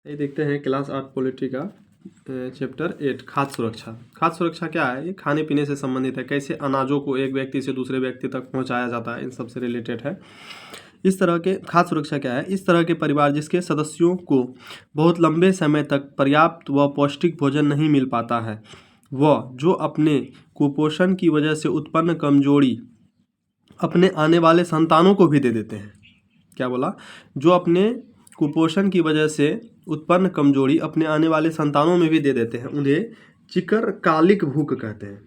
ये देखते हैं क्लास 8 पॉलिटी का चैप्टर 8 खाद्य सुरक्षा। खाद्य सुरक्षा क्या है? ये खाने पीने से संबंधित है, कैसे अनाजों को एक व्यक्ति से दूसरे व्यक्ति तक पहुंचाया जाता है, इन सब से रिलेटेड है। इस तरह के खाद्य सुरक्षा क्या है? इस तरह के परिवार जिसके सदस्यों को बहुत लंबे समय तक पर्याप्त व पौष्टिक भोजन नहीं मिल पाता है, वह जो अपने कुपोषण की वजह से उत्पन्न कमजोरी अपने आने वाले संतानों को भी दे देते हैं। क्या बोला? जो अपने कुपोषण की वजह से उत्पन्न कमजोरी अपने आने वाले संतानों में भी दे देते हैं, उन्हें चिकरकालिक भूख कहते हैं।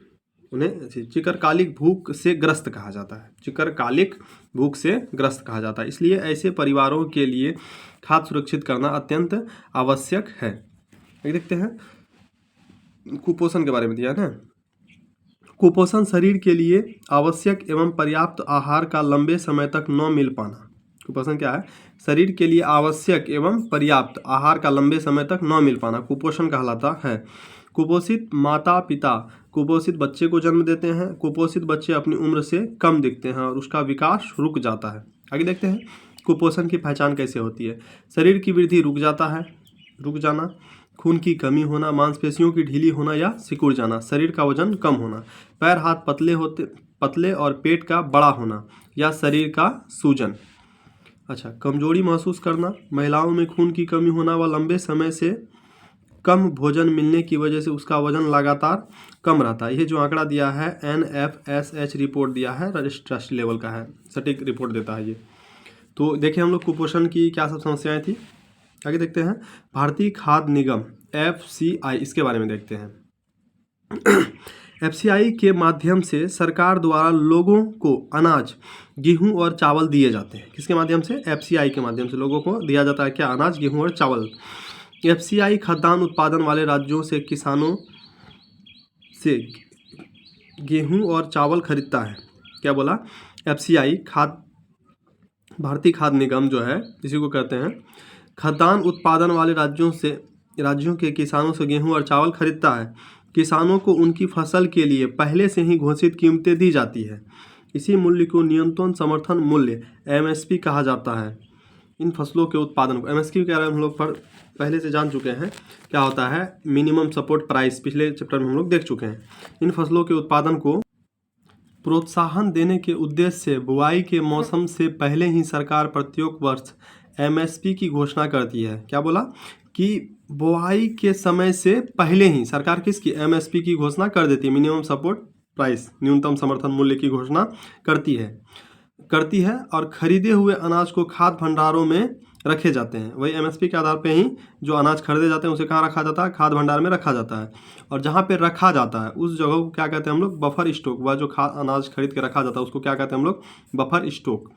उन्हें चिकरकालिक भूख से ग्रस्त कहा जाता है। चिकरकालिक भूख से ग्रस्त कहा जाता है। इसलिए ऐसे परिवारों के लिए खाद्य सुरक्षित करना अत्यंत आवश्यक है। देखते हैं कुपोषण के बारे में दिया है ना। कुपोषण शरीर के लिए आवश्यक एवं पर्याप्त आहार का लंबे समय तक न मिल पाना। कुपोषण क्या है? शरीर के लिए आवश्यक एवं पर्याप्त आहार का लंबे समय तक न मिल पाना कुपोषण कहलाता है। कुपोषित माता पिता कुपोषित बच्चे को जन्म देते हैं। कुपोषित बच्चे अपनी उम्र से कम दिखते हैं और उसका विकास रुक जाता है। आगे देखते हैं कुपोषण की पहचान कैसे होती है। शरीर की वृद्धि रुक जाना, खून की कमी होना, मांसपेशियों की ढीली होना या सिकुड़ जाना, शरीर का वजन कम होना, पैर हाथ पतले और पेट का बड़ा होना या शरीर का सूजन। अच्छा, कमजोरी महसूस करना, महिलाओं में खून की कमी होना व लंबे समय से कम भोजन मिलने की वजह से उसका वजन लगातार कम रहता है। ये जो आंकड़ा दिया है NFSH रिपोर्ट दिया है, राष्ट्रीय लेवल का है, सटीक रिपोर्ट देता है ये। तो देखिए हम लोग कुपोषण की क्या सब समस्याएं थी। आगे देखते हैं भारतीय खाद्य निगम FCI, इसके बारे में देखते हैं। FCI के माध्यम से सरकार द्वारा लोगों को अनाज, गेहूं और चावल दिए जाते हैं। किसके माध्यम से? FCI के माध्यम से लोगों को दिया जाता है क्या? अनाज, गेहूं और चावल। FCI खाद्यान्न उत्पादन वाले राज्यों से किसानों से गेहूं और चावल खरीदता है। क्या बोला? FCI भारतीय खाद्य निगम जो है, इसी को कहते हैं, खाद्यान्न उत्पादन वाले राज्यों के किसानों से गेहूं और चावल खरीदता है। किसानों को उनकी फसल के लिए पहले से ही घोषित कीमतें दी जाती है। इसी मूल्य को न्यूनतम समर्थन मूल्य MSP कहा जाता है। इन फसलों के उत्पादन को MSP के बारे में हम लोग पहले से जान चुके हैं। क्या होता है? मिनिमम सपोर्ट प्राइस, पिछले चैप्टर में हम लोग देख चुके हैं। इन फसलों के उत्पादन को प्रोत्साहन देने के उद्देश्य से बुआई के मौसम से पहले ही सरकार प्रत्येक वर्ष MSP की घोषणा करती है। क्या बोला? कि बुआई के समय से पहले ही सरकार किसकी? MSP की घोषणा कर देती है। मिनिमम सपोर्ट प्राइस, न्यूनतम समर्थन मूल्य की घोषणा करती है और खरीदे हुए अनाज को खाद्य भंडारों में रखे जाते हैं। वही MSP के आधार पे ही जो अनाज खरीदे जाते हैं उसे कहाँ रखा जाता है? खाद्य भंडार में रखा जाता है। और जहाँ पे रखा जाता है उस जगह को क्या कहते हैं हम लोग? Buffer stock. वह जो अनाज खरीद के रखा जाता है उसको क्या कहते हैं हम लोग? Buffer stock.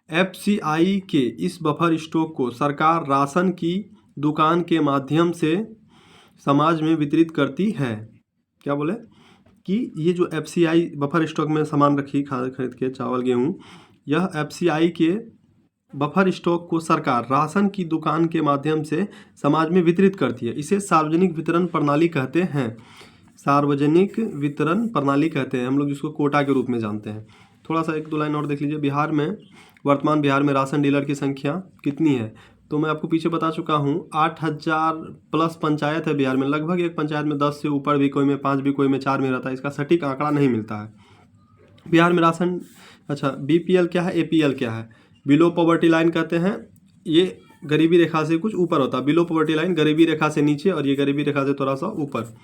FCI के इस बफर स्टॉक को सरकार राशन की दुकान के माध्यम से समाज में वितरित करती है। क्या बोले? कि ये जो FCI बफर स्टॉक में सामान रखी खरीद के, चावल गेहूं, यह FCI के बफर स्टॉक को सरकार राशन की दुकान के माध्यम से समाज में वितरित करती है। इसे सार्वजनिक वितरण प्रणाली कहते हैं। सार्वजनिक वितरण प्रणाली कहते हैं हम लोग, जिसको कोटा के रूप में जानते हैं। थोड़ा सा एक दो लाइन और देख लीजिए। वर्तमान बिहार में राशन डीलर की संख्या कितनी है? तो मैं आपको पीछे बता चुका हूँ, 8000 प्लस पंचायत है बिहार में। लगभग एक पंचायत में 10 से ऊपर भी, कोई में 5 भी, कोई में 4 में रहता है। इसका सटीक आंकड़ा नहीं मिलता है बिहार में राशन। अच्छा, BPL क्या है, APL क्या है? बिलो पॉवर्टी लाइन कहते हैं। ये गरीबी रेखा से कुछ ऊपर होता है। बिलो पॉवर्टी लाइन गरीबी रेखा से नीचे और ये गरीबी रेखा से थोड़ा सा ऊपर।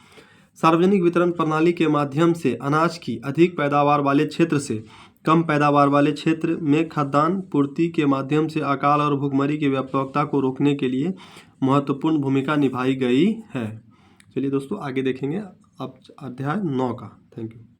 सार्वजनिक वितरण प्रणाली के माध्यम से अनाज की अधिक पैदावार वाले क्षेत्र से कम पैदावार वाले क्षेत्र में खाद्यान्न पूर्ति के माध्यम से अकाल और भूखमरी की व्यापकता को रोकने के लिए महत्वपूर्ण भूमिका निभाई गई है। चलिए दोस्तों, आगे देखेंगे अब अध्याय 9 का। Thank you.